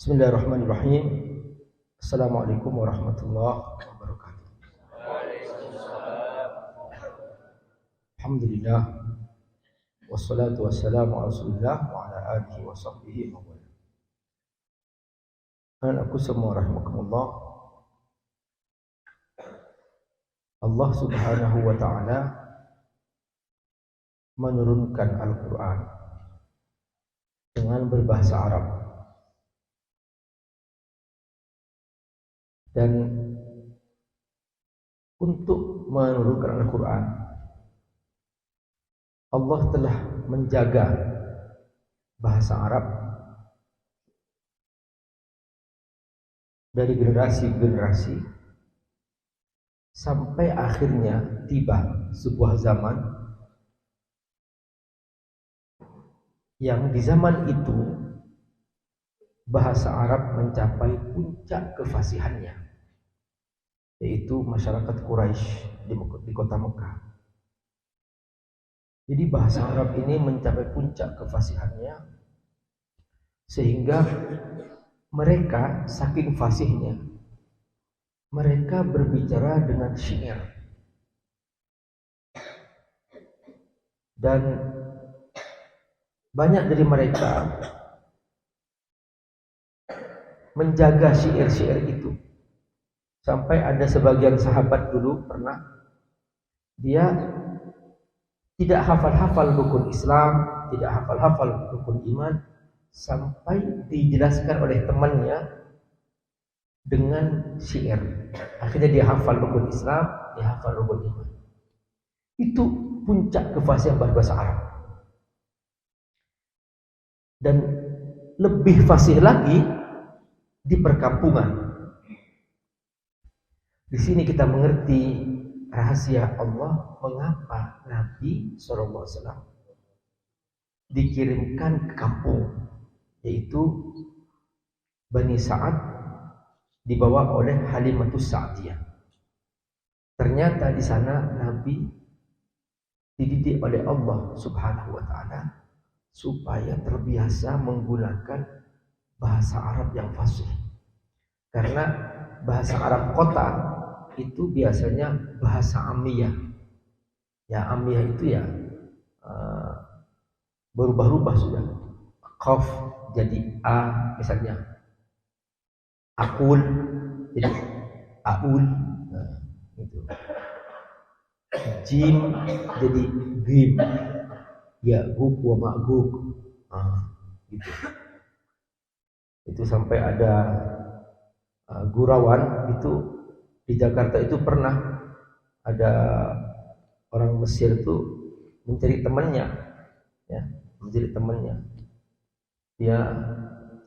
Bismillahirrahmanirrahim. Assalamualaikum warahmatullahi wabarakatuh. Alhamdulillah. Wassalatu wassalamu ala Rasulillah wa ala alihi wa sahbihi wa man. Anakku semua rahimakumullah. Allah Subhanahu wa taala menurunkan Al-Qur'an dengan berbahasa Arab. Dan untuk menurunkan Al-Quran, Allah telah menjaga bahasa Arab dari generasi ke generasi sampai akhirnya tiba sebuah zaman yang di zaman itu bahasa Arab mencapai puncak kefasihannya, yaitu masyarakat Quraisy di kota Mekah. Jadi bahasa Arab ini mencapai puncak kefasihannya sehingga mereka saking fasihnya mereka berbicara dengan syair. Dan banyak dari mereka menjaga syair-syair itu. Sampai ada sebagian sahabat dulu pernah dia tidak hafal-hafal rukun Islam, tidak hafal-hafal rukun iman, sampai dijelaskan oleh temannya dengan syair. Akhirnya dia hafal rukun Islam, dia hafal rukun iman. Itu puncak kefasihan bahasa Arab. Dan lebih fasih lagi di perkampungan. Di sini kita mengerti rahasia Allah mengapa Nabi SAW dikirimkan ke kampung, yaitu Bani Sa'ad dibawa oleh Halimatus Sa'diyah. Ternyata di sana Nabi dididik oleh Allah Subhanahu wa taala supaya terbiasa menggunakan bahasa Arab yang fasih. Karena bahasa Arab kota itu biasanya bahasa amiyah. Ya, amiyah itu ya berubah-ubah sudah. Qaf jadi a misalnya. Akul jadi aul. Nah, itu. Jim jadi gim. Ya, guk wa ma'guk. Gitu. Itu sampai ada gurauan itu di Jakarta itu pernah ada orang Mesir itu mencari temannya, ya, mencari temannya. Dia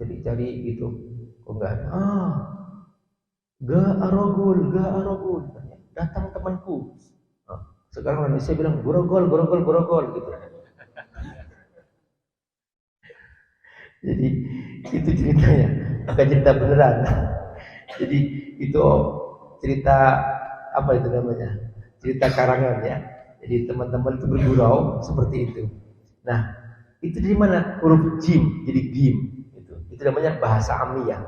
cari-cari gitu, kok enggak ada. Ga arogul, datang temanku. Sekarang orang Indonesia bilang gorogol gitu. Jadi itu ceritanya, bukan cerita beneran. Jadi itu cerita apa itu namanya? Cerita karangan ya. Jadi teman-teman itu bergurau seperti itu. Nah, itu dari mana? Huruf jim jadi gim itu. Itu namanya bahasa amiyah.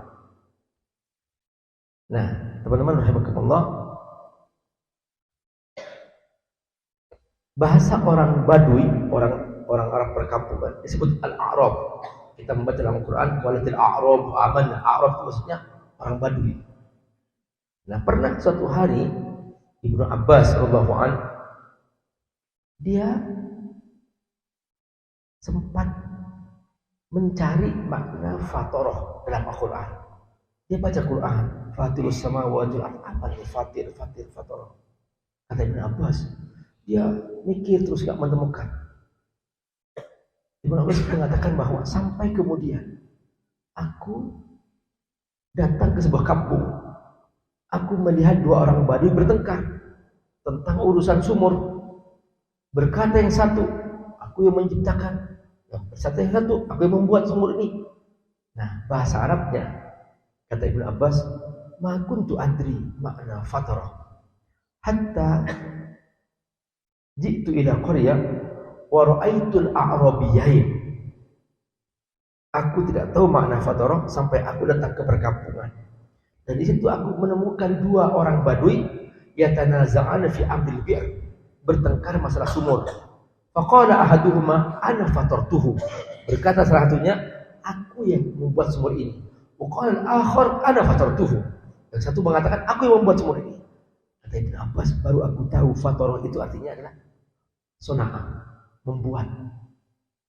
Nah, teman-teman rahimakumullah, bahasa orang Badui, orang Arab perkampungan disebut al-A'rab. Kita membaca dalam Al-Quran walatil a'rab amanna. A'rab itu maksudnya orang Badui. Nah, pernah suatu hari Ibnu Abbas radhiyallahu anhu dia sempat mencari makna fatoroh dalam Al-Quran. Dia baca Quran, Fatirus samawati wal ardh, apa ini fatir fatoroh. Kata Ibnu Abbas, dia mikir terus gak menemukan. Ibnu Abbas mengatakan bahwa sampai kemudian aku datang ke sebuah kampung. Aku melihat dua orang Badui bertengkar tentang urusan sumur. Berkata yang satu, aku yang menciptakan. Berkata yang satu, aku yang membuat sumur ini. Nah, bahasa Arabnya, kata Ibnu Abbas, ma kuntu adri makna fatarah hatta jitu ila qaryah wa ra'aitul a'rabiyyain. Aku tidak tahu makna fatoroh sampai aku datang ke perkampungan. Dan di situ aku menemukan dua orang Badui yatanaza'ana fi amril bir, bertengkar masalah sumur. Faqala ahaduhuma ana fatartuhu. Berkata salah satunya, aku yang membuat sumur ini. Wa qala al-akhar ana fatartuhu. Yang satu mengatakan aku yang membuat sumur ini. Kata Ibnu Abbas, baru aku tahu fatoroh itu artinya adalah sona'a, membuat.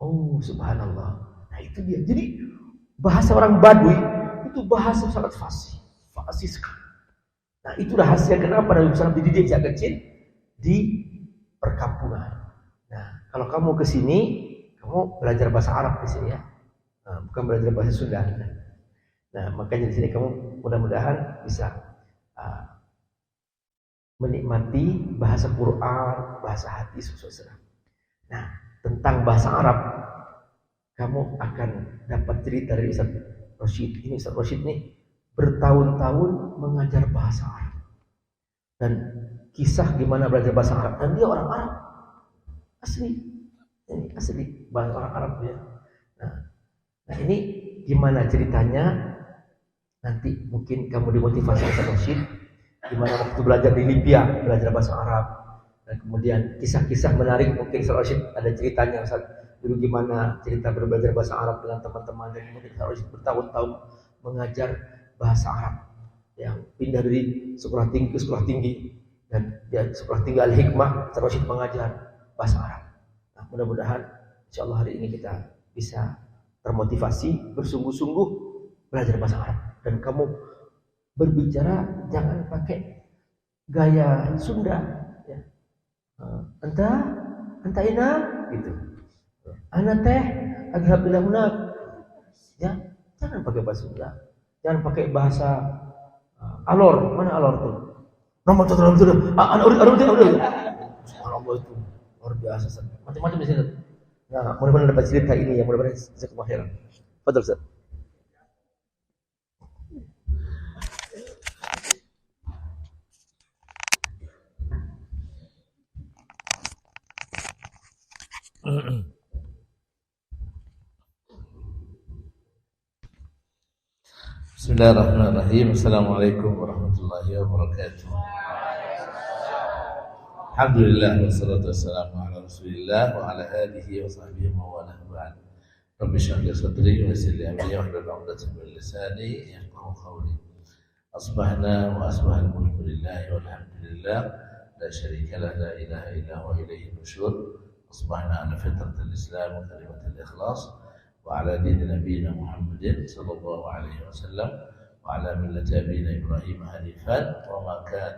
Oh, subhanallah. Nah itu dia. Jadi bahasa orang Badui itu bahasa sangat fasih sekali. Nah itu rahasia kenapa Nabi SAW dididik sejak kecil di perkampungan. Nah kalau kamu ke sini, kamu belajar bahasa Arab di sini ya, bukan belajar bahasa Sunda. Nah makanya di sini kamu mudah-mudahan bisa menikmati bahasa Quran, bahasa hadis, saudara. Nah tentang bahasa Arab, kamu akan dapat cerita dari Ustaz Rosyid. Ini Ustaz Rosyid nih bertahun-tahun mengajar bahasa Arab. Dan kisah gimana belajar bahasa Arab. Dan dia orang Arab. Asli. Ini asli bahasa orang Arab dia. Nah ini gimana ceritanya? Nanti mungkin kamu dimotivasi Ustaz Rosyid. Gimana waktu belajar di Libya, belajar bahasa Arab. Dan kemudian kisah-kisah menarik mungkin Ustaz Rosyid ada ceritanya Ustaz. Dulu gimana cerita belajar bahasa Arab dengan teman-teman, dan kemudian harus bertahun-tahun mengajar bahasa Arab, yang pindah dari sekolah tinggi ke sekolah tinggi, dan dia sekolah tinggi Al-Hikmah terus mengajar bahasa Arab. Nah, mudah-mudahan insyaallah hari ini kita bisa termotivasi bersungguh-sungguh belajar bahasa Arab, dan kamu berbicara jangan pakai gaya Sunda ya. Anta ina gitu. Ana teh adhab ila hunak. Ya, jangan pakai bahasa Sunda. Jangan pakai bahasa alor. Mana alor tuh? Nomor tuh. Ana urid. Subhanallah itu luar biasa. Macam-macam di sini. Nah, mudah-mudahan dapat cerita ini yang mudah-mudahan jazakumullah khairan. Fadhil Ustaz. Bismillahirrahmanirrahim. Assalamualaikum warahmatullahi wabarakatuh. Alhamdulillah wassalatu wassalamu ala Rasulillah wa ala alihi wa sahbihi wa ala ba'd. Rabbi shrah li sadri wa yassir li amri wahlul 'uqdatam min lisani yafqahu qawli. Asbahna wa asbahal mulku lillahi walhamdulillah la syarika lahu la ilaha illa huwa ilayhi nusyur. Asbahna ala fitratil Islam wa kalimatil ikhlas. وعلى دين نبينا محمد صلى الله عليه وسلم وعلى ملة أبينا إبراهيم حنيفا وما كان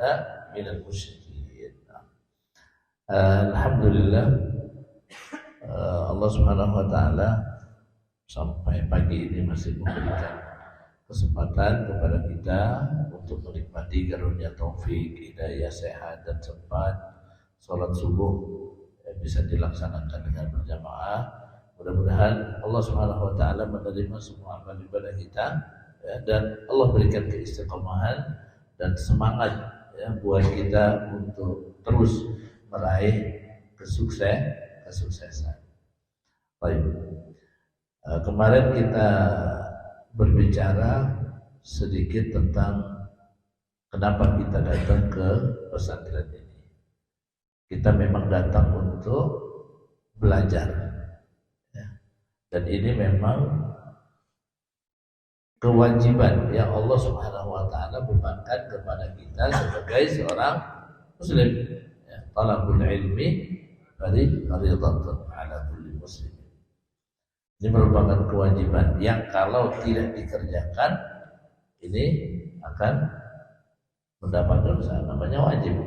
من المشركين. Alhamdulillah, Allah Subhanahu wa taala sampai pagi ini masih memberikan kesempatan kepada kita untuk menikmati karunia taufik, hidayah, sehat dan sempat salat subuh bisa dilaksanakan dengan berjamaah. Mudah-mudahan Allah Subhanahu wa taala menerima semua amal ibadah kita ya, dan Allah berikan keistiqomahan dan semangat ya, buat kita untuk terus meraih kesuksesan. Baik. Kemarin kita berbicara sedikit tentang kenapa kita datang ke pesantren ini. Kita memang datang untuk belajar. Dan ini memang kewajiban yang Allah Subhanahu wa taala bebankan kepada kita sebagai seorang muslim. Ya, talabul ilmi fardhatun ala kulli muslim. Ini merupakan kewajiban yang kalau tidak dikerjakan ini akan mendapat dosa. Namanya wajib.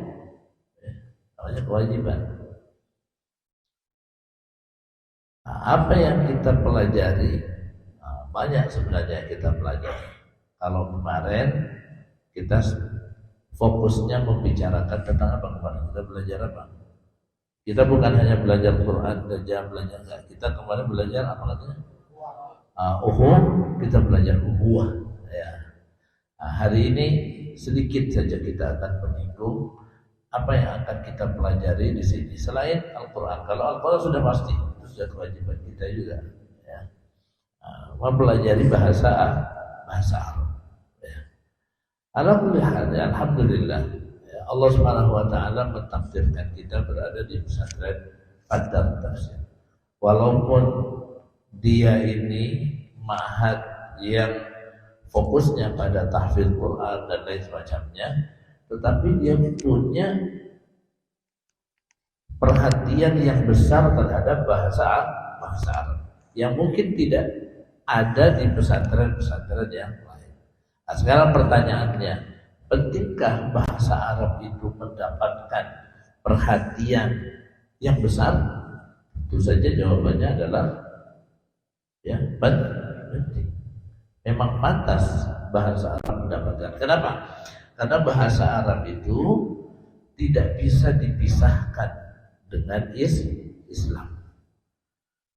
Ya, namanya kewajiban. Apa yang kita pelajari? Banyak sebenarnya yang kita pelajari. Kalau kemarin kita fokusnya membicarakan tentang apa kemarin? Kita belajar apa? Kita bukan hanya belajar Quran saja, belajar enggak. Kita kemarin belajar apa katanya? Kita belajar ukhuwah. Ya. Hari ini sedikit saja kita akan menyinggung apa yang akan kita pelajari di sini. Selain Al-Quran, kalau Al-Quran sudah pasti. Sudah kewajiban kita juga ya. mempelajari bahasa Arab. Ya. Alhamdulillah, ya, Allah Subhanahu wa taala mentakdirkan kita berada di pesantren Padang Tafsir. Walaupun dia ini ma'had yang fokusnya pada tahfidz Quran dan lain semacamnya, tetapi dia punya perhatian yang besar terhadap bahasa Arab yang mungkin tidak ada di pesantren-pesantren yang lain. Nah, sekarang pertanyaannya, pentingkah bahasa Arab itu mendapatkan perhatian yang besar? Tentu saja jawabannya adalah ya penting. Memang pantas bahasa Arab mendapatkan. Kenapa? Karena bahasa Arab itu tidak bisa dipisahkan dengan Islam.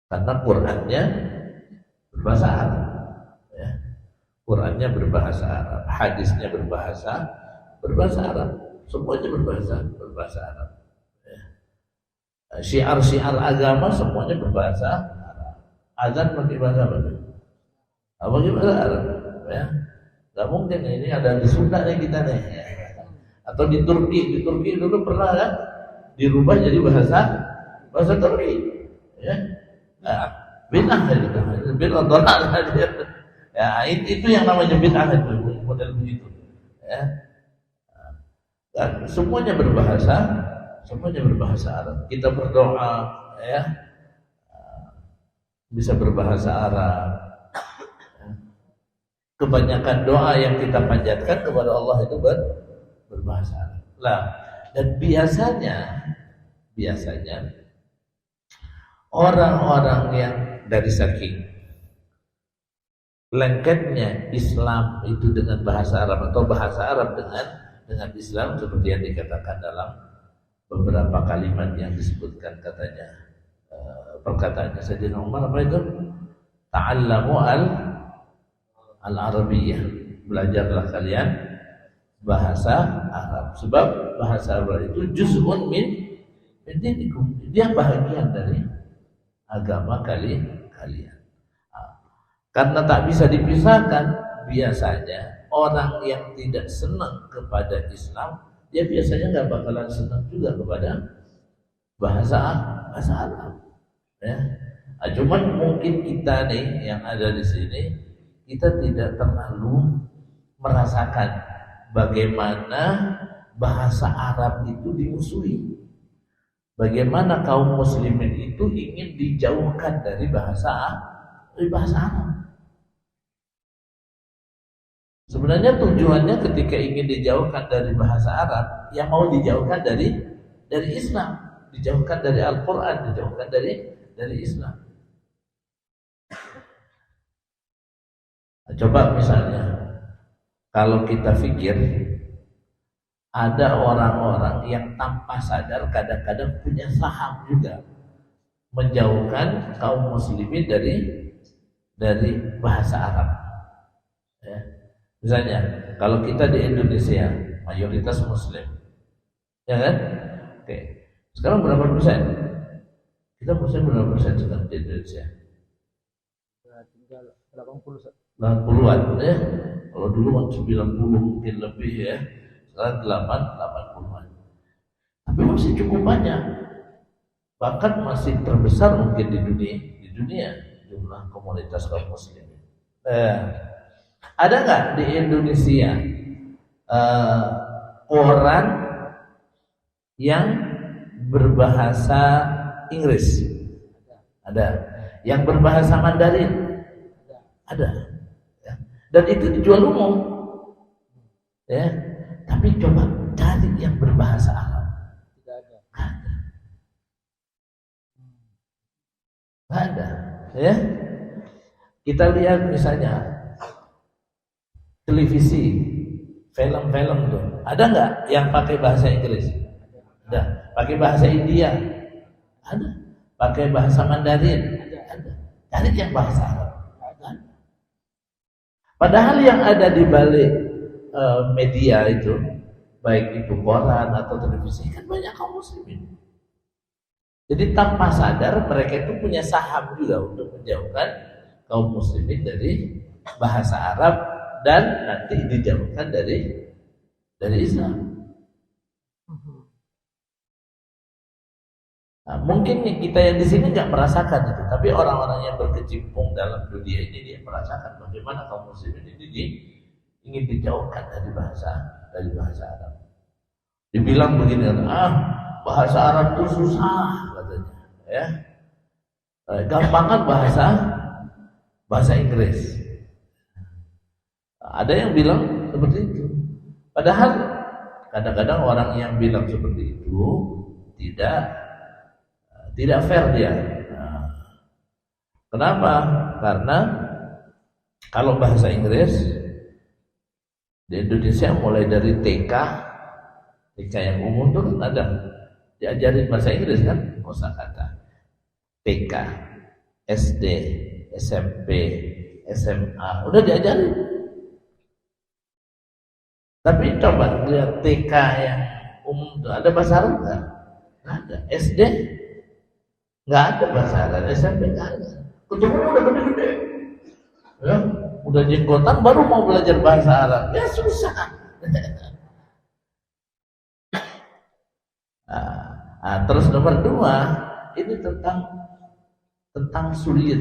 Karena Qurannya berbahasa Arab, ya. Qurannya berbahasa Arab, hadisnya berbahasa Arab, semuanya berbahasa Arab. Ya. Syiar-syiar agama semuanya berbahasa Arab. Azan pakai bahasa apa? Pakai bahasa Arab, ya. Gak mungkin ini ada di Sunda nih kita nih, ya. Atau di Turki dulu pernah kan dirubah jadi bahasa Turki, ya. Nah, bid'ah itu, bid'ah dhalal. Ya, itu yang namanya bid'ah itu, model begitu. Ya. Dan semuanya berbahasa Arab. Kita berdoa, ya, bisa berbahasa Arab. Kebanyakan doa yang kita panjatkan kepada Allah itu berbahasa Arab. Lah, dan biasanya orang-orang yang dari saking lengketnya Islam itu dengan bahasa Arab atau bahasa Arab dengan Islam, seperti yang dikatakan dalam beberapa kalimat yang disebutkan, katanya perkataannya Sayyidina Umar, apa itu? Ta'allamu al-Arabiyyah, belajarlah kalian bahasa Arab, sebab bahasa Arab itu juz'un min dinikum, dia bahagian dari agama kalian. Karena tak bisa dipisahkan, biasanya orang yang tidak senang kepada Islam, dia biasanya nggak bakalan senang juga kepada bahasa Arab. Ya. Nah, cuman mungkin kita nih yang ada di sini, kita tidak terlalu merasakan bagaimana bahasa Arab itu dimusuhi. Bagaimana kaum muslimin itu ingin dijauhkan dari bahasa Arab. Sebenarnya tujuannya ketika ingin dijauhkan dari bahasa Arab, yang mau dijauhkan dari Islam, dijauhkan dari Al-Quran, dijauhkan dari Islam. Nah, coba misalnya, kalau kita pikir ada orang-orang yang tanpa sadar kadang-kadang punya saham juga menjauhkan kaum muslimin dari bahasa Arab. Ya. Misalnya, kalau kita di Indonesia mayoritas Muslim, ya kan? Oke. Sekarang berapa persen? Kita Muslim berapa persen sekarang di Indonesia? Tinggal 80-an, ya. Kalau dulu 90 mungkin lebih, ya. Sekarang 80-an. Tapi masih cukup banyak. Bahkan masih terbesar mungkin di dunia jumlah komunitas kaum muslim. Ada nggak di Indonesia orang yang berbahasa Inggris? Ada. Yang berbahasa Mandarin? Ada. Ya. Dan itu dijual umum. Ya. Tapi coba cari yang berbahasa Arab. Tidak ada. Nggak ada. Ya. Kita lihat misalnya televisi, film-film tuh, ada nggak yang pakai bahasa Inggris? Ada. Pakai bahasa India? Ada. Pakai bahasa Mandarin? Ada. Cari yang bahasa Arab. Ada. Padahal yang ada di balik media itu, baik itu koran atau televisi, kan banyak kaum muslimin. Jadi tanpa sadar mereka itu punya saham juga untuk menjauhkan kaum muslimin dari bahasa Arab dan nanti dijauhkan dari Islam. Nah, mungkin kita yang di sini nggak merasakan itu, tapi orang-orang yang berkecimpung dalam dunia ini dia merasakan bagaimana kaum muslimin ini ingin dijauhkan dari bahasa Arab. Dibilang begini, bahasa Arab itu susah katanya, ya. Gampangan bahasa Inggris. Ada yang bilang seperti itu. Padahal kadang-kadang orang yang bilang seperti itu tidak fair dia. Kenapa? Karena kalau bahasa Inggris di Indonesia mulai dari TK yang umum itu kan ada diajarin bahasa Inggris kan, kosakata. TK, SD, SMP, SMA udah diajarin. Tapi coba lihat TK yang umum itu ada bahasa Arab nggak? Nggak ada. SD nggak ada bahasa Arab. SMP nggak ada. Ketemu udah gede-gede, ya, udah jenggotan baru mau belajar bahasa Arab. Ya susah. Terus nomor 2 ini tentang sulit,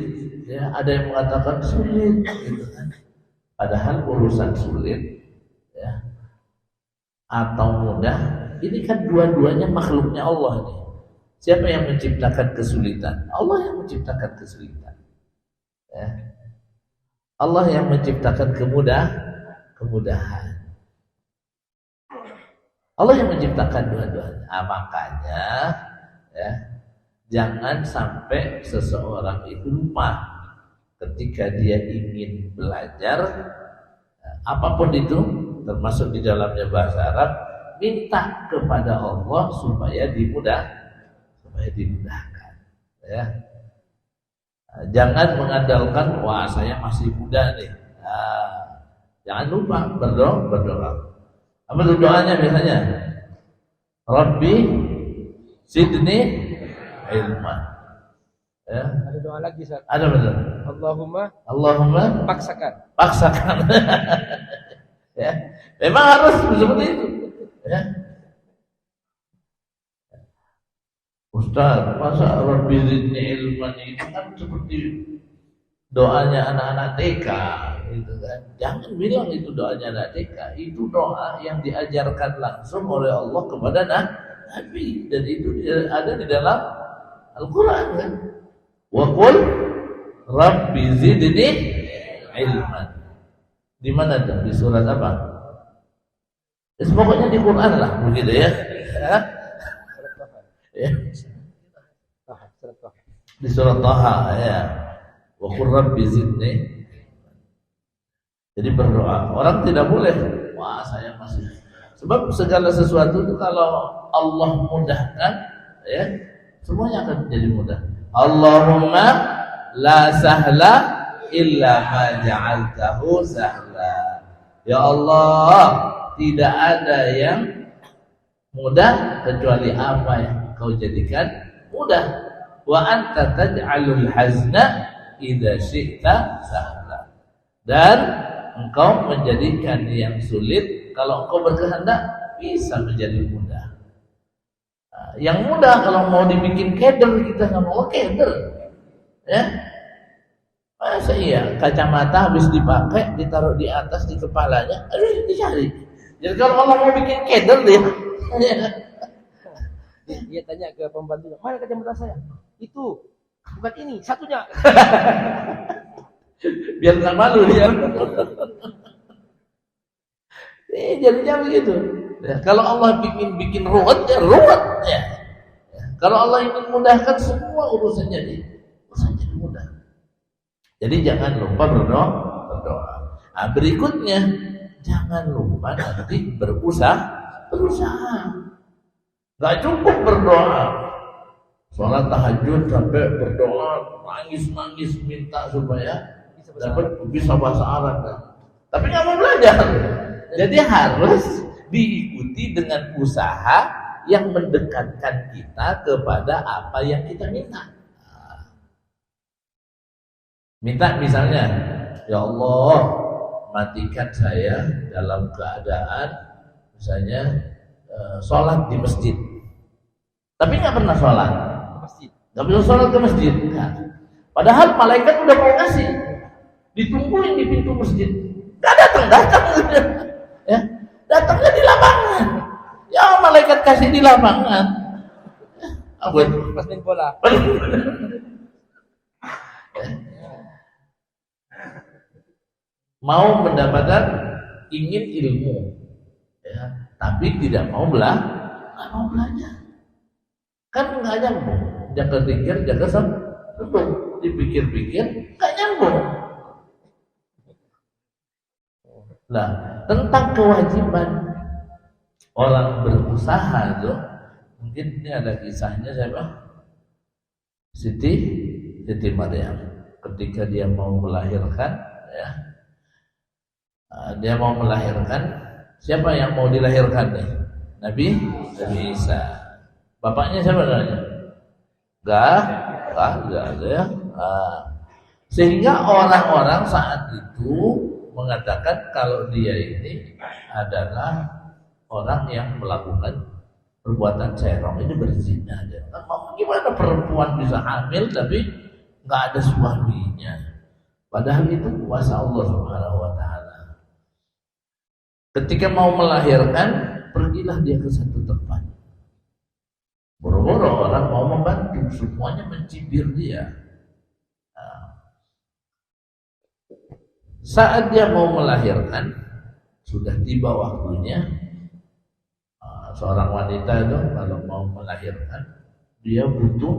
ya. Ada yang mengatakan sulit, gitu kan. Padahal urusan sulit, ya, atau mudah, ini kan dua-duanya makhluknya Allah nih. Siapa yang menciptakan kesulitan? Allah yang menciptakan kesulitan, ya. Allah yang menciptakan kemudahan. Allah yang menciptakan dua-duanya. Makanya, ya, jangan sampai seseorang itu lupa ketika dia ingin belajar apapun itu, termasuk di dalamnya bahasa Arab, minta kepada Allah supaya dimudahkan, ya. Jangan mengandalkan saya masih muda nih. Jangan lupa berdoa. Apa itu doanya biasanya? Rabbi zidni ilman. Ya. Ada doa lagi, Ustaz. Ada betul. Allahumma paksakan. Ya. Memang harus seperti itu. Ya. Ustaz, masa Rabbi zidni ilman itu kan seperti doanya anak-anak TK, gitu kan. Jangan bilang itu doanya anak TK. Itu doa yang diajarkan langsung oleh Allah kepada Nabi, dan itu ada di dalam Al-Quran kan. Wa qul Rabbi zidni ilman. Di mana tuh? Di surat apa? Pokoknya di Quran lah, begitu ya. Ya. Di surat Taha, ya. Wa qul Rabbi zidni. Jadi berdoa. Orang tidak boleh, saya masih. Sebab segala sesuatu itu kalau Allah mudahkan, ya, semuanya akan menjadi mudah. Allahumma la sahla illa ma ja'altahu sahla. Ya Allah, tidak ada yang mudah kecuali apa yang Kau jadikan mudah. Wa anta taj'alul hazna idza syi'ta sahla. Dan Engkau menjadikan yang sulit kalau Engkau berkehendak bisa menjadi mudah. Yang mudah kalau mau dibikin keder, kita nggak mau keder, ya. Masa iya kacamata habis dipakai ditaruh di atas di kepalanya, dicari. Jadi kalau Allah mau bikin keder dia tanya ke pembantunya, mana kacamata saya? Itu bukan ini, satunya. Biar nggak malu dia. Jadinya begitu. Ya, kalau Allah bikin ruwet, ya ruwet, ya. Kalau Allah ingin mudahkan, semua urusan jadi mudah. Jadi jangan lupa berdoa. Berikutnya, jangan lupa nanti berusaha. Gak cukup berdoa. Sholat tahajud sampai berdoa, nangis minta supaya bisa bahasa Arab. Tapi nggak mau belajar. Jadi harus diikuti dengan usaha yang mendekatkan kita kepada apa yang kita minta. Minta misalnya, ya Allah, matikan saya dalam keadaan misalnya sholat di masjid. Tapi nggak pernah sholat. Nggak bisa sholat ke masjid. Enggak. Padahal malaikat udah mau ngasih, ditungguin di pintu masjid. Nggak datang. Ya, datangnya di lapangan. Ya malaikat kasih di lapangan. Apa itu? Main bola. Mau mendapatkan, ingin ilmu, ya, tapi tidak mau belajar. Kan nggak nyambung. Jaga pikir, jaga sembung. Dipikir-pikir, nggak nyambung. Nah, tentang kewajiban orang berusaha itu, mungkin ini ada kisahnya siapa? Siti Maryam. Ketika dia mau melahirkan, ya, dia mau melahirkan. Siapa yang mau dilahirkan nih? Nabi Isa. Bapaknya siapa namanya? Enggak ada ya. Sehingga orang-orang saat itu mengatakan kalau dia ini adalah orang yang melakukan perbuatan cerong, ini berzina. Gimana perempuan bisa hamil tapi nggak ada suaminya? Padahal itu kuasa Allah Subhanahu wa Ta'ala. Ketika mau melahirkan, pergilah dia ke satu tempat. Boro-boro orang mau membantu, semuanya mencibir dia. Saat dia mau melahirkan, sudah tiba waktunya. Seorang wanita itu kalau mau melahirkan, dia butuh,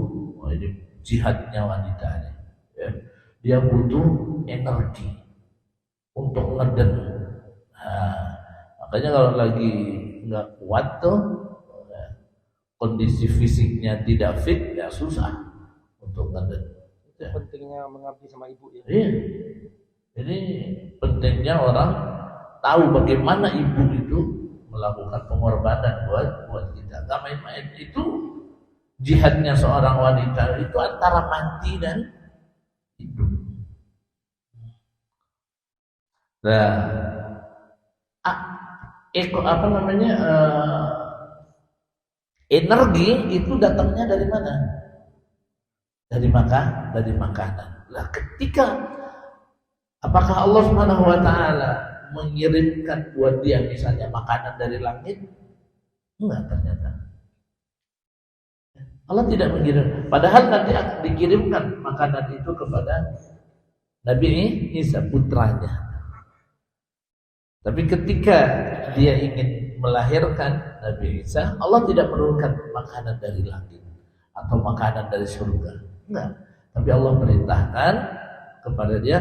ini jihadnya wanita ini, ya. Dia butuh energi untuk ngeden. Makanya kalau lagi nggak kuat tuh, kondisi fisiknya tidak fit, ya susah untuk ngeden. Ya. Pentingnya mengabdi sama ibu ya. Iya. Jadi pentingnya orang tahu bagaimana ibu itu melakukan pengorbanan buat kita. Gak main-main. Itu jihadnya seorang wanita itu antara mati dan hidup. Nah, energi itu datangnya dari mana? Dari makanan. Lah ketika apakah Allah Subhanahu wa Ta'ala mengirimkan buat dia misalnya makanan dari langit? Enggak, ternyata Allah tidak mengirim. Padahal nanti akan dikirimkan makanan itu kepada Nabi Isa, putranya. Tapi ketika dia ingin melahirkan Nabi Isa, Allah tidak menurunkan makanan dari langit atau makanan dari surga. Enggak. Tapi Allah perintahkan kepada dia,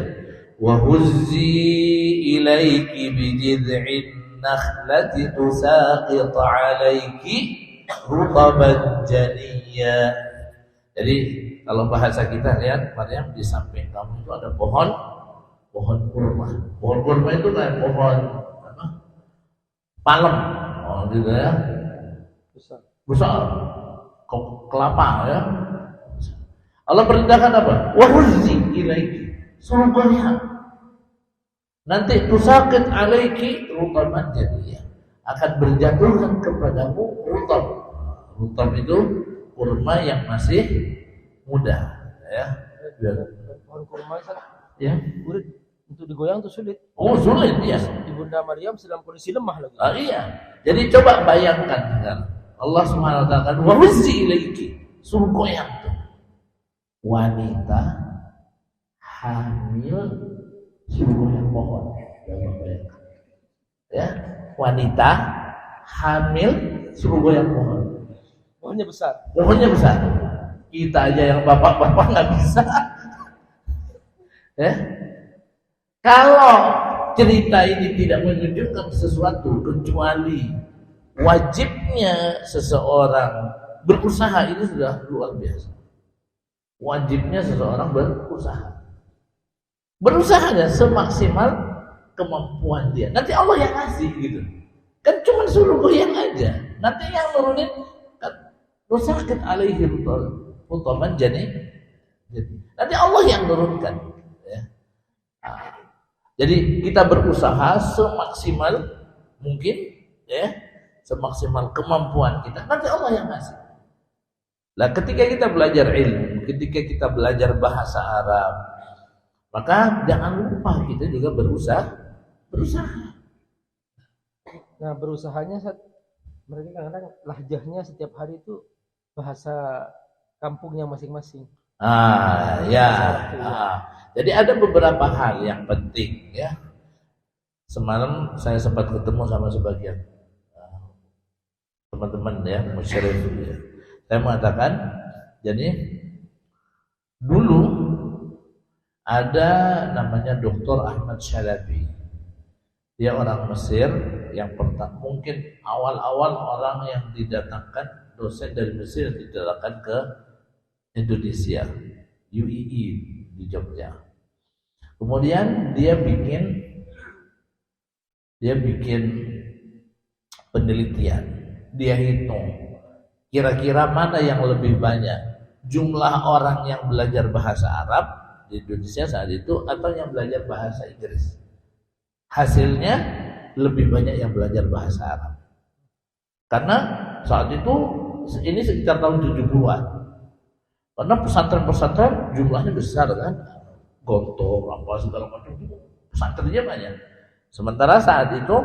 wa huzzi ilaiki bijid'in nakhlati tusaqit 'alaiki rutaban janiyya. Jadi kalau bahasa kita lihat, Maryam, di samping kamu itu ada pohon kurma. Pohon kurma itu kayak pohon apa? Palem. Oh, gitu ya. Besar. Kelapa ya. Allah perintahkan apa? Wa huzzi ilaiki. Suruh lihat. Nanti tusaqit alaiki rutaban janiyya. Akan berjatuhkan kepadamu rutab. Rutab itu kurma yang masih muda, ya. Pohon kurma Ya. Untuk digoyang tuh sulit. Oh, sulit, ya. Ibunda Maryam sedang kondisi lemah lagi. Iya. Jadi coba bayangkan sekarang. Allah Subhanahu wa Ta'ala wa huzzi ilaiki. Suruh goyang tuh. Wanita hamil suruh goyang pohon. Ya. Wanita hamil suruh goyang pohon. Pohonnya besar. Pohonnya besar. Kita aja yang bapak-bapak nggak bisa. Ya. Kalau cerita ini tidak menunjukkan sesuatu kecuali wajibnya seseorang berusaha, ini sudah luar biasa. Wajibnya seseorang berusaha dan semaksimal kemampuan dia. Nanti Allah yang ngasih gitu. Kan cuma suruh goyang aja. Nanti yang nurunin kan rusakit alaihi rutaban jadi nanti Allah yang nurunkan, ya. Jadi kita berusaha semaksimal mungkin, ya, semaksimal kemampuan kita. Nanti Allah yang ngasih. Nah, ketika kita belajar ilmu, ketika kita belajar bahasa Arab, maka jangan lupa kita juga berusaha. Nah, berusahanya mereka kadang-kadang lahjahnya setiap hari itu bahasa kampungnya masing-masing. Ya. Jadi ada beberapa hal yang penting, ya. Semalam saya sempat ketemu sama sebagian teman-teman, ya, musyrif, ya. Saya mengatakan, jadi dulu ada namanya Dr. Ahmad Shalabi. Dia orang Mesir yang pertama, mungkin awal-awal orang yang didatangkan, dosen dari Mesir yang didatangkan ke Indonesia, UII di Jogja. Kemudian dia bikin penelitian, dia hitung kira-kira mana yang lebih banyak, jumlah orang yang belajar bahasa Arab di Indonesia saat itu atau yang belajar bahasa Inggris. Hasilnya lebih banyak yang belajar bahasa Arab. Karena saat itu ini sekitar tahun 70-an. Karena pesantren-pesantren jumlahnya besar kan, Gontor, apa segala macam, pesantrennya banyak. Sementara saat itu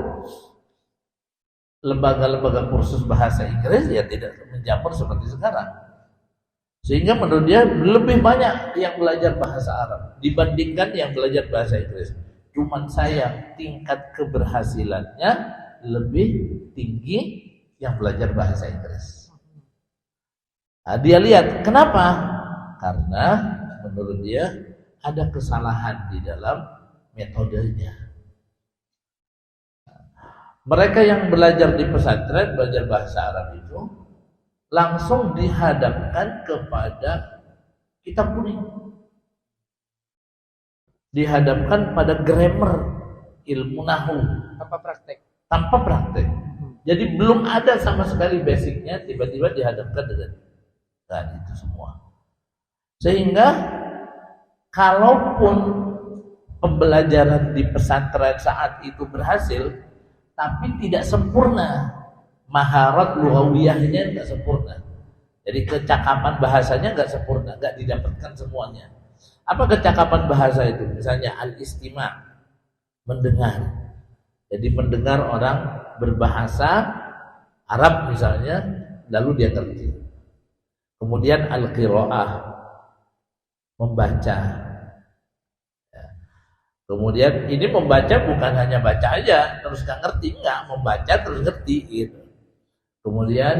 lembaga-lembaga kursus bahasa Inggris ya tidak menjamur seperti sekarang. Sehingga menurut dia lebih banyak yang belajar bahasa Arab dibandingkan yang belajar bahasa Inggris. Cuman sayang tingkat keberhasilannya lebih tinggi yang belajar bahasa Inggris. Nah, dia lihat kenapa? Karena menurut dia ada kesalahan di dalam metodenya. Mereka yang belajar di pesantren, belajar bahasa Arab itu langsung dihadapkan kepada kitab kuning. Dihadapkan pada grammar, ilmu nahu tanpa praktek. Jadi belum ada sama sekali basicnya, tiba-tiba dihadapkan dengan itu semua. Sehingga kalaupun pembelajaran di pesantren saat itu berhasil, tapi tidak sempurna, maharat lughawiyahnya nggak sempurna. Jadi kecakapan bahasanya nggak sempurna, nggak didapatkan semuanya. Apa kecakapan bahasa itu? Misalnya al-istima', mendengar. Jadi mendengar orang berbahasa Arab misalnya, lalu dia ngerti. Kemudian al-qira'ah, membaca. Kemudian ini membaca bukan hanya baca aja terus nggak ngerti, enggak, membaca terus ngerti gitu. Kemudian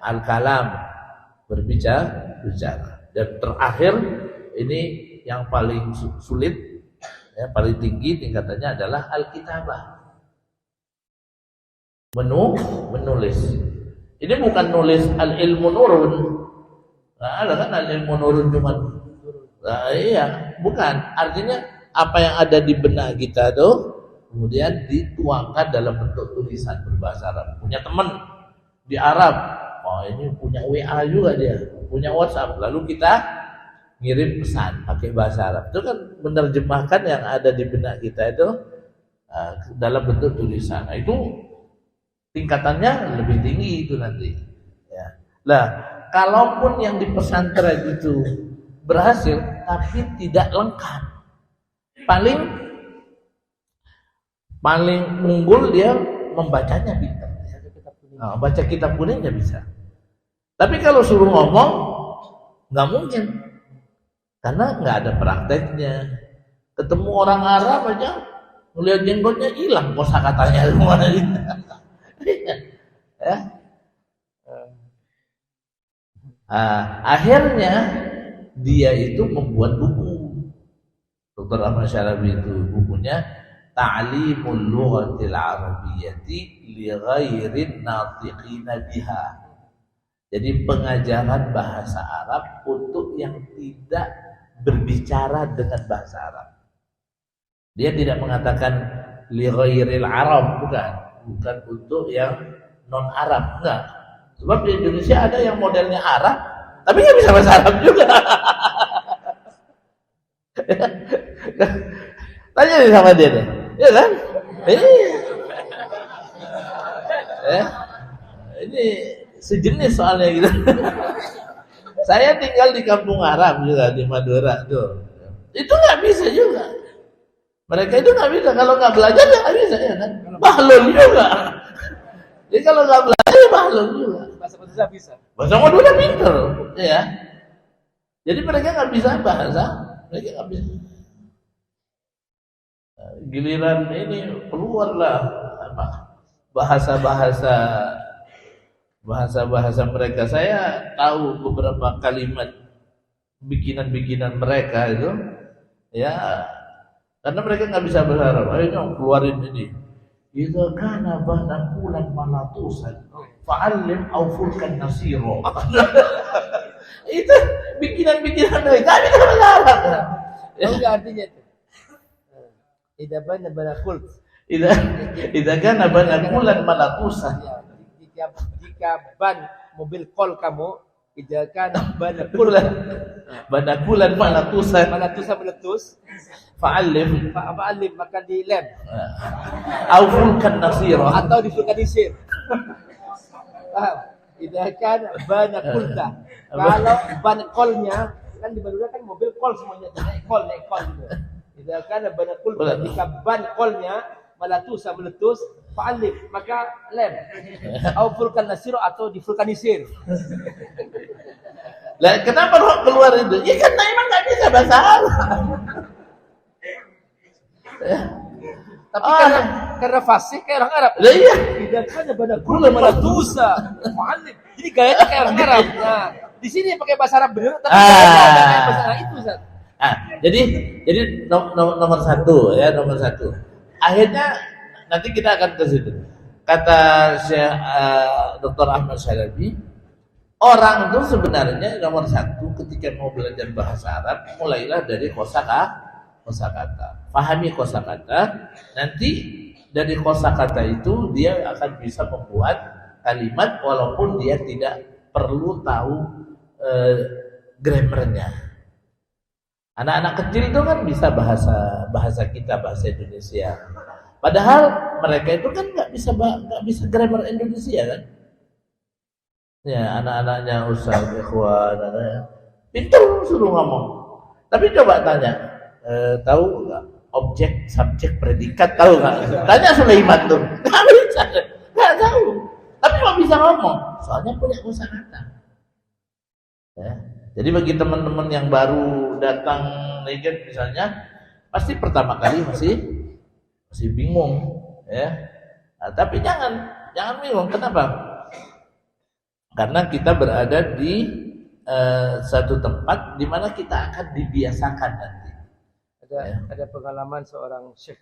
al-kalam, berbicara. Dan terakhir ini yang paling sulit, ya, paling tinggi tingkatannya adalah al-kitabah, menulis. Ini bukan nulis al-ilmu nurun. Nah, ada kan al-ilmu nurun cuma. Nah, iya, bukan. Artinya apa yang ada di benak kita tuh kemudian dituangkan dalam bentuk tulisan berbahasa Arab. Punya teman di Arab, oh ini punya WA juga dia, punya WhatsApp, lalu kita ngirim pesan pakai bahasa Arab. Itu kan menerjemahkan yang ada di benak kita itu dalam bentuk tulisan. Nah, itu tingkatannya lebih tinggi itu nanti. Ya. Nah, kalaupun yang di pesantren itu berhasil tapi tidak lengkap, paling unggul dia membacanya pintar. Baca kitab kuningnya bisa. Tapi kalau suruh ngomong nggak mungkin, karena nggak ada prakteknya. Ketemu orang Arab aja melihat jenggotnya hilang kosakatanya semua. Ya. Akhirnya dia itu membuat buku. Dr. Ahmad Shalabi itu bukunya Ta'limul Lughatil Arabiyyati li ghairin natiqina biha. Jadi pengajaran bahasa Arab untuk yang tidak berbicara dengan bahasa Arab. Dia tidak mengatakan li ghairil Arab, bukan untuk yang non Arab, enggak. Sebab di Indonesia ada yang modelnya Arab tapi nggak bisa bahasa Arab juga. Tanya deh sama dia deh. Ya kan? Ini sejenis soalnya gitu. Saya tinggal di kampung Arab juga di Madura tuh. Itu nggak bisa juga. Mereka itu nggak bisa kalau nggak belajar ya nggak bisa ya kan. Bahlul juga. Jadi kalau nggak belajar ya bahlul juga. Bahasa Madura bisa. Bahasa Madura pinter, ya. Jadi mereka nggak bisa bahasa, mereka nggak bisa. Giliran ini keluarlah apa bahasa mereka. Saya tahu beberapa kalimat bikinan mereka itu, ya, karena mereka nggak bisa bahasa Arab. Ayo keluarin ini. Idza kana banakulan malatusan fa'allim au fulkan nasiro. Itu bikinan mereka nggak bisa bahasa Arab. Tahu nggak artinya itu? Idza banakul. Idza kana banakulan malatusan. Jika ban mobil kol kamu, idza kana banakulan malatusan meletus, fa'allim maka dilem au fulkan nasiro atau divulkanisir. Paham? Idza kana banakulta. Kalau ban kolnya kan di Madura kan mobil kol semuanya, naik kol gitu. Idza kana banakulta, jika ban kolnya meletus, fa'allim maka lem au fulkan nasiro atau divulkanisir. Lah kenapa roh keluar itu? Ya karena emang nggak bisa bahasa Arab. Tapi karena fasih kayak orang Arab. Lah iya. Tidak ada banakul malatusa. Mu'allim. Jadi gayanya kayak orang Arab. Nah, di sini pakai bahasa Arab bener, tapi gayanya kayak bahasa Arab itu, Ustaz. Jadi nomor satu. Akhirnya nanti kita akan ke situ. Kata Syekh Dr. Ahmad Syarabi, orang itu sebenarnya nomor satu ketika mau belajar bahasa Arab, mulailah dari kosakata. Pahami kosakata, nanti dari kosakata itu dia akan bisa membuat kalimat walaupun dia tidak perlu tahu grammarnya. Anak-anak kecil itu kan bisa bahasa kita, bahasa Indonesia. Padahal mereka itu kan nggak bisa grammar Indonesia kan? Ya, anak-anaknya Ustaz, ikhwan, pintar suruh ngomong. Tapi coba tanya, tahu nggak objek, subjek, predikat, tahu nggak? Tanya Sulaiman tuh, nggak bisa, nggak tahu. Tapi kok bisa ngomong? Soalnya punya kosakata. Ya. Jadi bagi teman-teman yang baru datang Negen misalnya, pasti pertama kali masih bingung, ya. Nah, tapi jangan bingung. Kenapa? Karena kita berada di satu tempat di mana kita akan dibiasakan nanti. Ada pengalaman seorang syekh,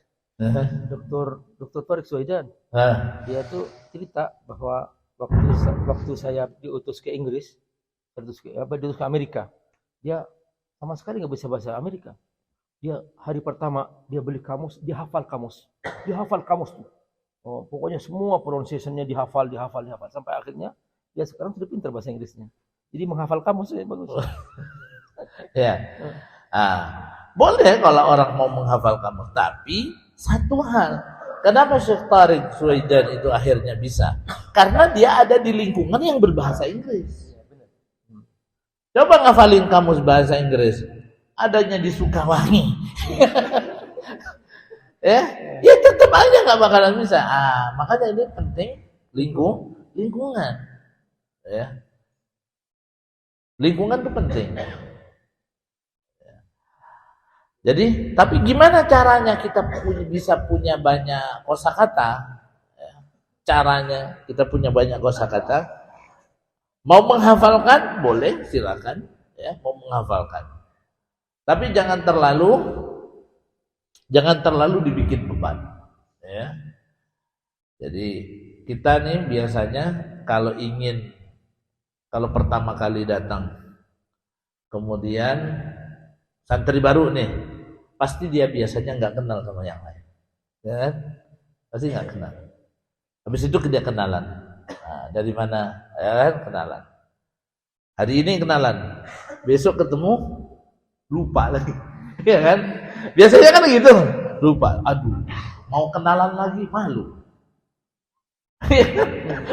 Dr. Tariq Suwaidan. Dia tuh cerita bahwa waktu saya diutus ke Inggris, diutus ke Amerika, dia sama sekali nggak bisa bahasa Amerika. Dia hari pertama dia beli kamus, dia hafal kamus. Oh, pokoknya semua pronunciation-nya dihafal sampai akhirnya dia sekarang sudah pintar bahasa Inggrisnya. Jadi menghafal kamus ya bagus. Ya. Boleh kalau orang mau menghafal kamus, tapi satu hal, kenapa Syekh Tariq Suwaidan itu akhirnya bisa? Karena dia ada di lingkungan yang berbahasa Inggris. Coba ngafalin kamus bahasa Inggris, adanya di Sukawangi. ya tetap aja nggak bakalan bisa. Makanya ini penting lingkungan. Ya. Lingkungan itu penting. Jadi, tapi gimana caranya kita bisa punya banyak kosakata? Caranya kita punya banyak kosakata. Mau menghafalkan boleh, silakan. Ya, mau menghafalkan. Tapi jangan terlalu dibikin beban. Ya. Jadi kita nih biasanya kalau pertama kali datang, kemudian santri baru nih, pasti dia biasanya nggak kenal sama yang lain, ya, pasti nggak kenal. Habis itu dia kenalan. Dari mana? Ya, kenalan. Hari ini kenalan, besok ketemu lupa lagi, ya kan? Biasanya kan gitu. lupa. Aduh, mau kenalan lagi malu.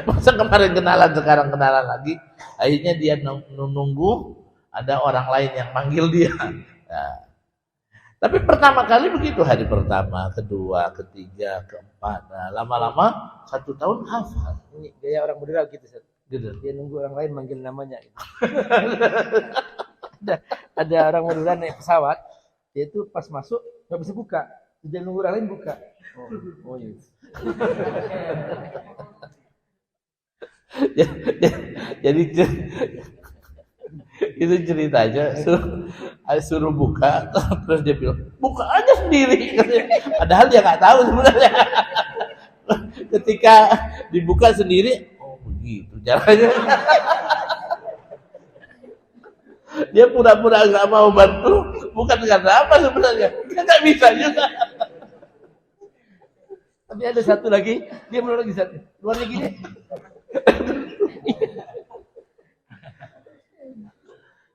Masa kemarin kenalan, sekarang kenalan lagi. Akhirnya dia nunggu ada orang lain yang manggil dia. Nah, tapi pertama kali begitu, hari pertama, kedua, ketiga, keempat. Nah, lama-lama 1 tahun hafal. Ini gaya orang Madura gitu, Ustaz. Gitu. Dia nunggu orang lain manggil namanya. Gitu. ada orang Madura naik pesawat, dia itu pas masuk nggak bisa buka, dia nunggu orang lain buka. Oh iya. Jadi itu ceritanya suruh buka, terus dia bilang buka aja sendiri, padahal dia nggak tahu sebenarnya. Ketika dibuka sendiri, oh begitu caranya. Dia pura-pura nggak mau bantu, bukan karena apa sebenarnya, dia nggak bisa juga. Tapi ada satu lagi, dia menurut lagi satu, luarnya gini.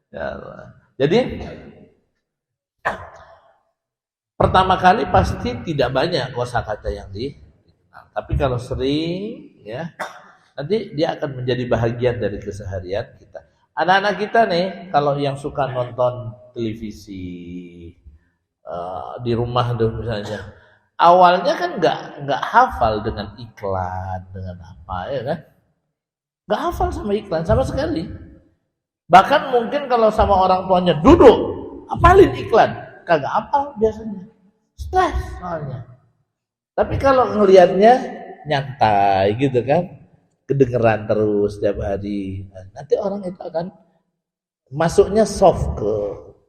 Ya Allah. Jadi pertama kali pasti tidak banyak kosakata yang dikenal. Tapi kalau sering, ya, nanti dia akan menjadi bahagian dari keseharian kita. Anak-anak kita nih, kalau yang suka nonton televisi di rumah tuh misalnya, awalnya kan nggak hafal dengan iklan, dengan apa ya kan? Nggak hafal sama iklan sama sekali. Bahkan mungkin kalau sama orang tuanya duduk, hafalin iklan, kagak hafal biasanya. Stres soalnya. Tapi kalau ngelihatnya nyantai gitu kan, kedengeran terus setiap hari. Nanti orang itu akan masuknya soft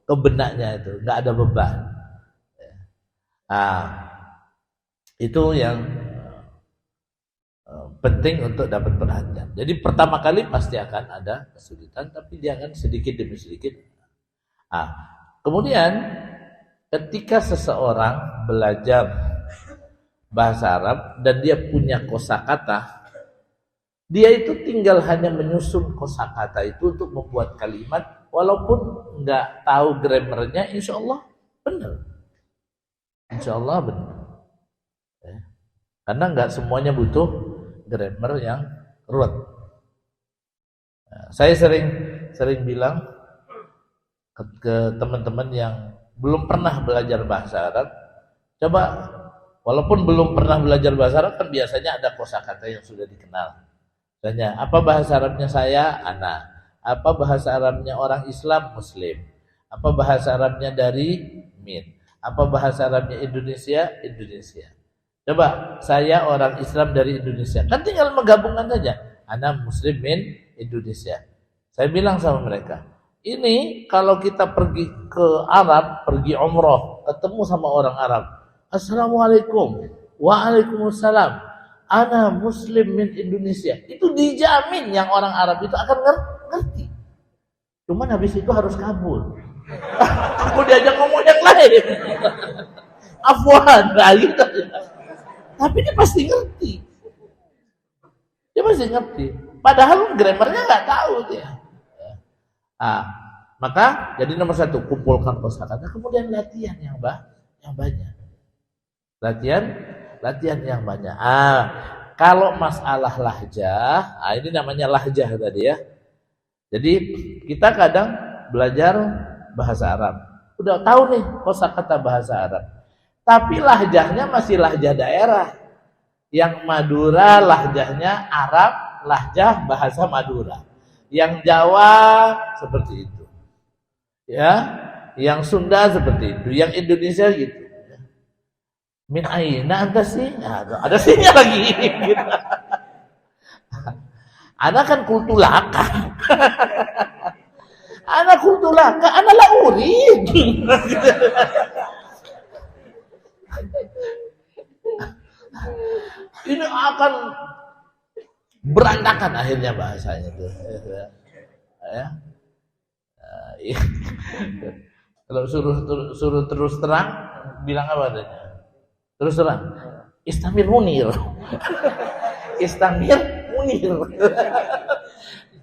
ke benaknya itu, nggak ada beban. Nah, itu yang penting untuk dapat perhatian. Jadi pertama kali pasti akan ada kesulitan, tapi dia akan sedikit demi sedikit. Nah, kemudian ketika seseorang belajar bahasa Arab dan dia punya kosakata, dia itu tinggal hanya menyusun kosakata itu untuk membuat kalimat, walaupun nggak tahu grammarnya, insya Allah benar. Insya Allah benar. Ya. Karena nggak semuanya butuh grammar yang ruwet. Nah, saya sering bilang ke teman-teman yang belum pernah belajar bahasa Arab, coba walaupun belum pernah belajar bahasa Arab kan biasanya ada kosakata yang sudah dikenal. Misalnya, apa bahasa Arabnya saya? Ana. Apa bahasa Arabnya orang Islam? Muslim. Apa bahasa Arabnya dari Min. Apa bahasa Arabnya Indonesia? Indonesia. Coba, saya orang Islam dari Indonesia. Kan tinggal menggabungkan saja. Ana Muslim min Indonesia. Saya bilang sama mereka, ini kalau kita pergi ke Arab, pergi umroh, ketemu sama orang Arab. Assalamualaikum. Waalaikumsalam. Ana Muslim min Indonesia. Itu dijamin yang orang Arab itu akan ngerti. Cuman habis itu harus kabur. Aku diajak ngomong yang lain. Afwan, nah gitu. Tapi dia pasti ngerti. Dia pasti ngerti. Padahal grammarnya nggak tahu dia. Nah, maka jadi nomor 1, kumpulkan kosakata, kemudian latihan yang banyak. Latihan yang banyak. Kalau masalah lahjah, ini namanya lahjah tadi ya. Jadi kita kadang belajar bahasa Arab, udah tahu nih kosakata bahasa Arab. Tapi lahjahnya masih lahjah daerah. Yang Madura lahjahnya Arab, lahjah bahasa Madura. Yang Jawa seperti itu. Ya, yang Sunda seperti itu, yang Indonesia gitu. Min aina anta sih? Ada sihnya lagi gitu. Ana kan kultulaka. Ana kultulaka, ana la urid. Ini akan berantakan akhirnya bahasanya tuh. Ya. Kalau suruh terus terang, bilang apa adanya? Terus terang. Istamir Munir. Istamir Munir.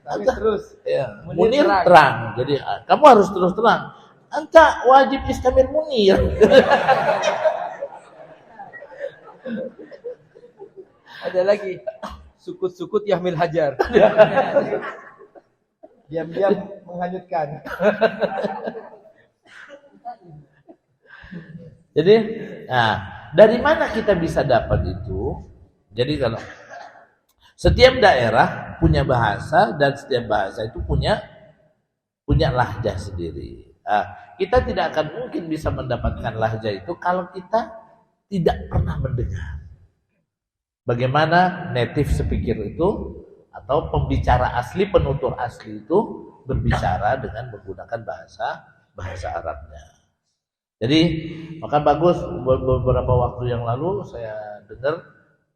Terus. Ya. Munir terang. Jadi kamu harus terus terang. Anta wajib istamir Munir. Ada lagi sukut-sukut Yahmil Hajar. Diam-diam menghanyutkan. Jadi, nah, dari mana kita bisa dapat itu? Jadi kalau setiap daerah punya bahasa dan setiap bahasa itu punya lahjah sendiri. Nah, kita tidak akan mungkin bisa mendapatkan lahjah itu kalau kita tidak pernah mendengar. Bagaimana native speaker itu atau pembicara asli, penutur asli itu berbicara dengan menggunakan bahasa Arabnya. Jadi maka bagus, beberapa waktu yang lalu saya dengar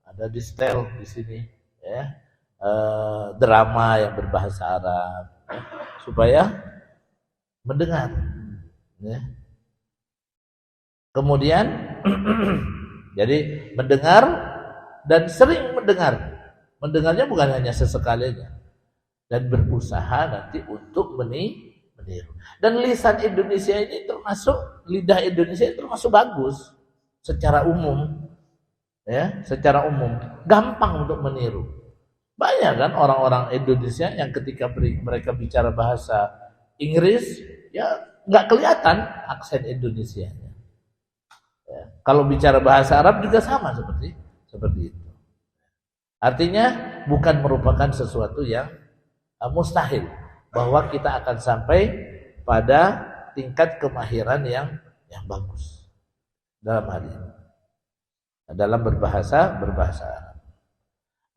ada di setel di sini ya, drama yang berbahasa Arab ya, supaya mendengar ya. Kemudian jadi mendengar dan sering mendengar. Mendengarnya bukan hanya sesekalinya dan berusaha nanti untuk meniru. Dan lisan Indonesia ini termasuk, lidah Indonesia itu termasuk bagus secara umum. Ya, secara umum gampang untuk meniru. Banyak kan orang-orang Indonesia yang ketika mereka bicara bahasa Inggris ya nggak kelihatan aksen Indonesianya. Ya, kalau bicara bahasa Arab juga sama seperti itu. Artinya bukan merupakan sesuatu yang mustahil bahwa kita akan sampai pada tingkat kemahiran yang bagus dalam hal ini, dalam berbahasa Arab.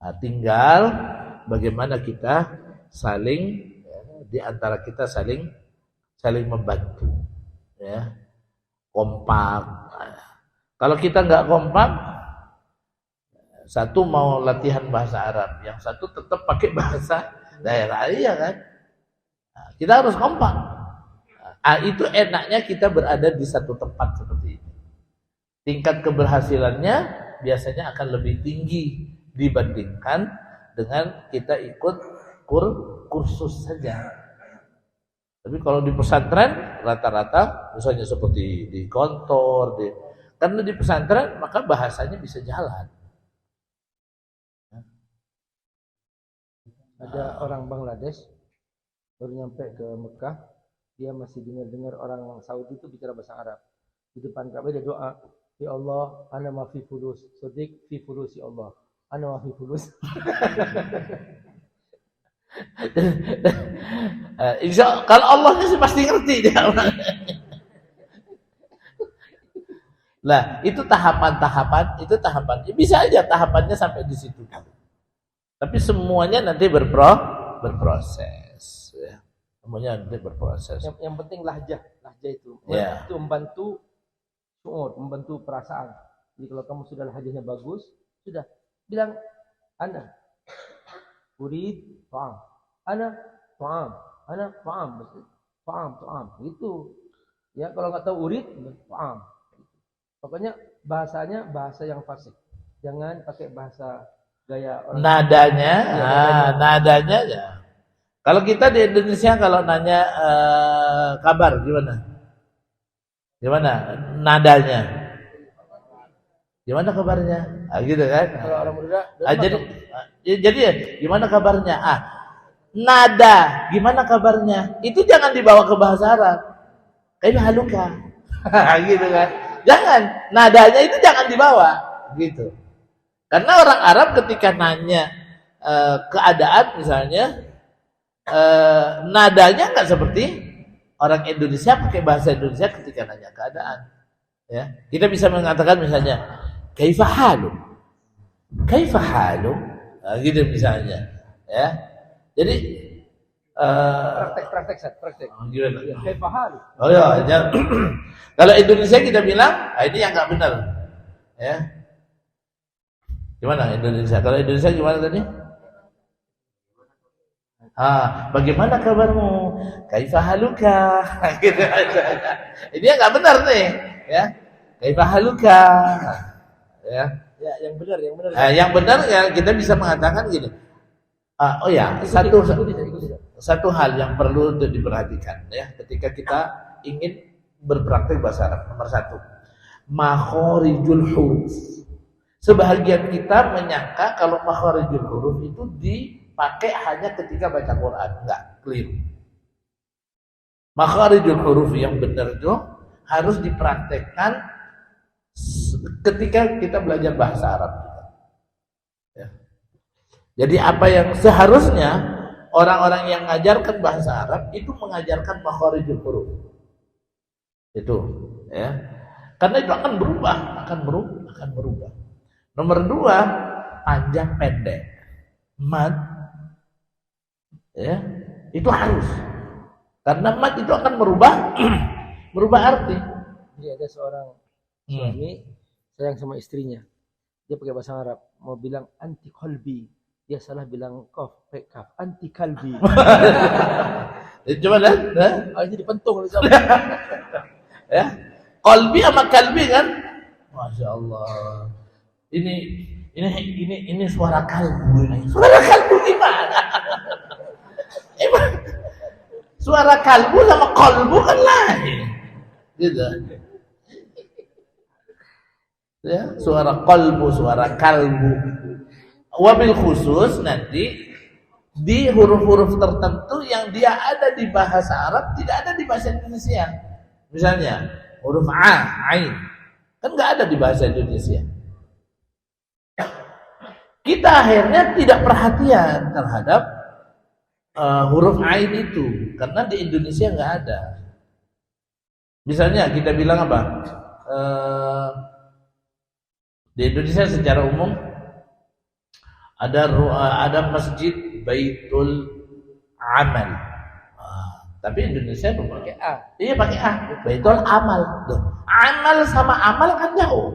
Nah, tinggal bagaimana kita saling di antara kita saling membantu ya, kompak. Kalau kita nggak kompak, satu mau latihan bahasa Arab, yang satu tetap pakai bahasa daerah, iya kan? Nah, kita harus kompak. Nah, itu enaknya kita berada di satu tempat seperti ini. Tingkat keberhasilannya biasanya akan lebih tinggi dibandingkan dengan kita ikut kursus saja. Tapi kalau di pesantren rata-rata, misalnya seperti di kantor, karena di pesantren maka bahasanya bisa jalan. Ada orang Bangladesh baru nyampe ke Mekah, dia masih dengar orang Saudi itu bicara bahasa Arab. Di depan Ka'bah dia doa, ya Allah, ana ma fi fulus, sodik fi fulus ya Allah, ana ma fi fulus. Insya kalau Allahnya sih pasti ngerti dia. Lah itu tahapan bisa aja tahapannya sampai di situ. Tapi semuanya nanti berproses ya. Semuanya nanti berproses. Yang penting lahjah itu. Yeah. Itu membantu syuur, membantu perasaan. Jadi kalau kamu sudah lahjahnya bagus, sudah bilang ana urid ta'am. Ana ta'am. Ana ta'am. Itu. Ya kalau nggak tahu urid ta'am. Pokoknya bahasanya bahasa yang fasih. Jangan pakai bahasa gaya orang nadanya ya. Kalau kita di Indonesia kalau nanya kabar gimana nadanya, gimana kabarnya, gitu kan. Kalau orang muda jadi ya gimana kabarnya, nada gimana kabarnya itu jangan dibawa ke bahasa Arab kayak haluka gitu kan, jangan, nadanya itu jangan dibawa gitu. Karena orang Arab ketika nanya keadaan misalnya, nadanya nggak seperti orang Indonesia pakai bahasa Indonesia ketika nanya keadaan. Ya, kita bisa mengatakan misalnya kaifa halu, nah, gitu misalnya. Ya, jadi praktek. Gimana? Kaifa halu. Oh ya, kalau Indonesia kita bilang ini yang nggak benar. Ya. Gimana Indonesia? Kalau Indonesia gimana tadi? Bagaimana kabarmu? Kaifa haluka? Gitu aja. Ini yang nggak benar nih, ya. Kaifa haluka? Ya. Ya, yang benar. Yang benar ya kita bisa mengatakan gini. Satu hal yang perlu untuk diperhatikan ya ketika kita ingin berpraktik bahasa Arab. Nomor 1, makhorijul huruf. Sebahagian kita menyangka kalau makharijul huruf itu dipakai hanya ketika baca Quran. Enggak, keliru. Makharijul huruf yang benar itu harus dipraktekkan ketika kita belajar bahasa Arab. Ya. Jadi apa yang seharusnya orang-orang yang mengajarkan bahasa Arab itu mengajarkan makharijul huruf. Itu, ya. Karena itu akan berubah. Nomor 2, panjang pendek. Mad, ya, itu harus. Karena mad itu akan merubah arti. Jadi ada seorang suami sayang sama istrinya. Dia pakai bahasa Arab, mau bilang anti qalbi. Dia salah bilang kaf, anti kalbi. Coba lihat, Ini dipentung oleh siapa? Ya. Qalbi sama kalbi kan? Masya Allah. Ini suara kalbu ini. Suara kalbu gimana? Suara kalbu sama kolbu kan lain. Gitu. Ya, suara kolbu, suara kalbu. Wabil khusus nanti di huruf-huruf tertentu yang dia ada di bahasa Arab tidak ada di bahasa Indonesia. Misalnya huruf ain kan nggak ada di bahasa Indonesia. Kita akhirnya tidak perhatian terhadap huruf ain itu karena di Indonesia nggak ada. Misalnya kita bilang apa? Di Indonesia secara umum ada masjid Baitul Amal. Tapi Indonesia belum pakai A. Iya pakai A. Baitul Amal. Loh, amal sama amal kan jauh.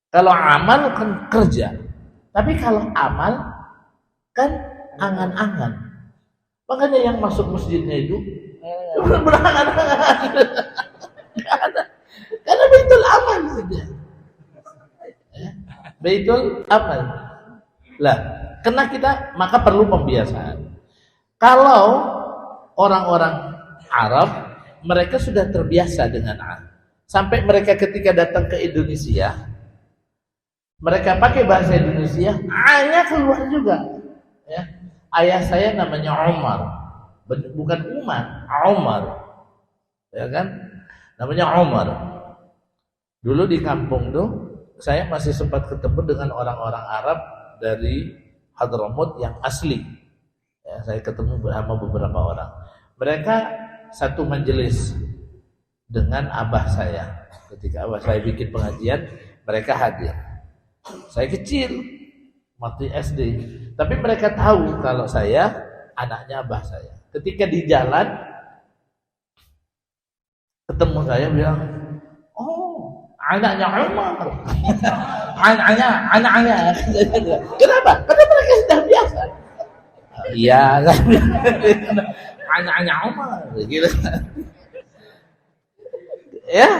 Kalau amal kan kerja. Tapi kalau amal kan angan-angan. Makanya yang masuk masjidnya itu berangan-angan. Karena Baitul Amal saja. Baitul Amal. Lah, karena kita maka perlu pembiasaan. Kalau orang-orang Arab mereka sudah terbiasa dengan A. Sampai mereka ketika datang ke Indonesia, mereka pakai bahasa Indonesia, A-nya keluar juga. Ya. Ayah saya namanya Umar, bukan Umar, Umar, ya kan? Namanya Umar. Dulu di kampung tuh, saya masih sempat ketemu dengan orang-orang Arab dari Hadramut yang asli. Ya, saya ketemu sama beberapa orang. Mereka satu majelis dengan abah saya. Ketika abah saya bikin pengajian, mereka hadir. Saya kecil, masih SD. Tapi mereka tahu kalau saya anaknya abah saya. Ketika di jalan, ketemu saya bilang, oh, anaknya Umar. Anaknya. Kenapa? Karena mereka sudah biasa. Iya, anaknya Umar. Gitu. Ya,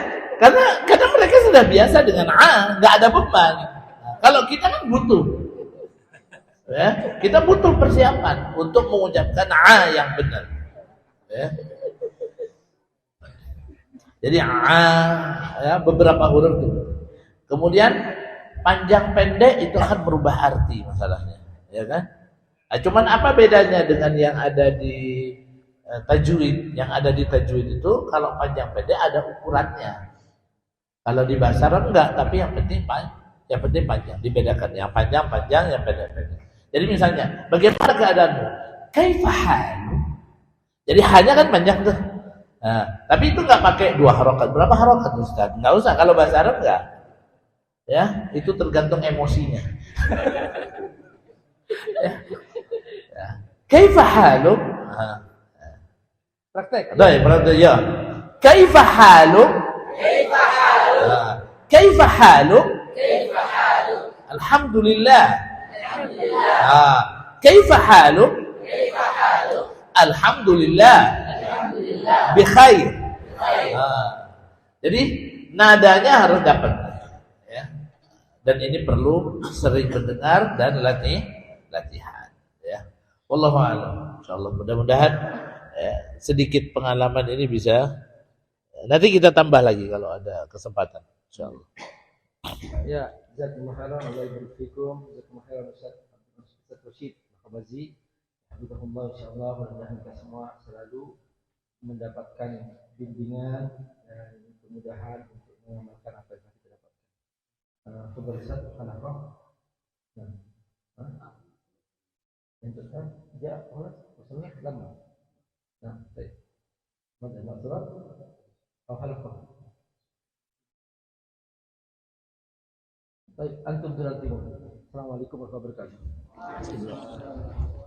karena mereka sudah biasa dengan A, nggak ada beban. Kalau kita kan butuh, ya, kita butuh persiapan untuk mengucapkan A yang benar. Ya. Jadi A, ya, beberapa huruf itu. Kemudian panjang pendek itu akan berubah arti masalahnya, ya kan? Nah, cuman apa bedanya dengan yang ada di tajwid? Yang ada di tajwid itu kalau panjang pendek ada ukurannya. Kalau di bahasa Arab enggak, tapi yang penting panjang. Dibedakan yang panjang, yang pendek. Jadi misalnya, bagaimana keadaanmu? Kaifa halu? Jadi hanya kan panjang tuh. Nah, tapi itu enggak pakai 2 harokat. Berapa harokat Ustaz? Enggak usah. Kalau bahasa Arab enggak. Ya, itu tergantung emosinya. Ya. Kaifa haluk? Praktek. Praktek ya. Kaifa haluk? Kaifa haluk? Alhamdulillah. Kaifa haluk? Alhamdulillah. Bi khair. Jadi nadanya harus dapat. Ya. Dan ini perlu sering mendengar dan latihan. Ya. Wallahu a'lam. Insyaallah mudah-mudahan sedikit pengalaman ini bisa. Nanti kita tambah lagi kalau ada kesempatan. Insyaallah. Ya. Jazakumullah khairan, Allah yubarik fikum. Jazakumullah khairan Ustaz Rashid Khabazi. Alhamdulillah, insyaallah mudah-mudahan kita semua selalu mendapatkan bimbingan dan kemudahan untuk mengamalkan apa yang kita dapatkan. Fadhil Ustaz, kenapa? Lanjutkan. Ya, خلاص وصلنا لما. Nah, baik. Mana surat? Oh, halaqah. Baik, antum Assalamualaikum warahmatullahi wabarakatuh.